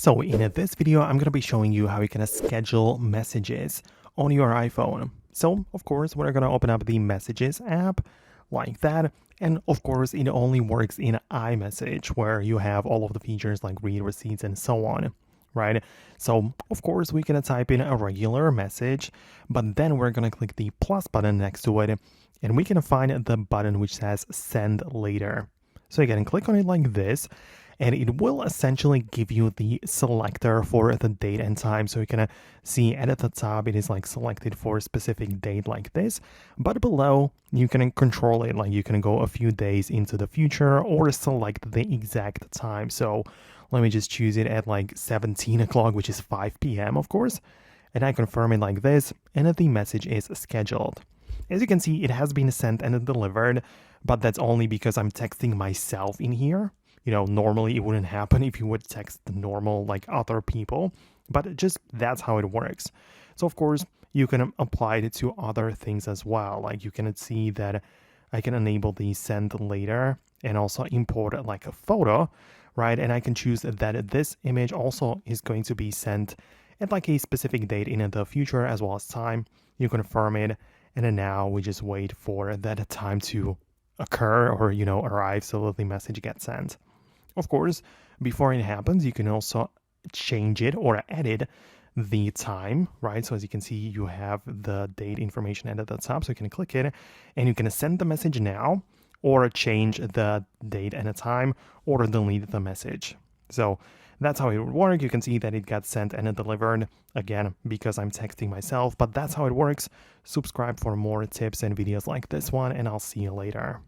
So in this video, I'm going to be showing you how you can schedule messages on your iPhone. So of course, we're going to open up the Messages app like that. And of course, it only works in iMessage where you have all of the features like read receipts and so on, right? So of course, we're going to type in a regular message, but then we're going to click the plus button next to it and we can find the button which says send later. So you can click on it like this and it will essentially give you the selector for the date and time. So you can see at the top, it is like selected for a specific date like this, but below you can control it. Like you can go a few days into the future or select the exact time. So let me just choose it at like 17 o'clock, which is 5 p.m. of course. And I confirm it like this and the message is scheduled. As you can see, it has been sent and delivered, but that's only because I'm texting myself in here. Normally it wouldn't happen if you would text the normal like other people, but just that's how it works. So of course you can apply it to other things as well. Like you can see that I can enable the send later and also import like a photo, right? And I can choose that this image also is going to be sent at like a specific date in the future as well as time. You confirm it, and then now we just wait for that time to occur or arrive so that the message gets sent. Of course, before it happens, you can also change it or edit the time, right? So as you can see, you have the date information at the top, so you can click it and you can send the message now or change the date and the time or delete the message. So that's how it would work. You can see that it got sent and delivered, again, because I'm texting myself, but that's how it works. Subscribe for more tips and videos like this one, and I'll see you later.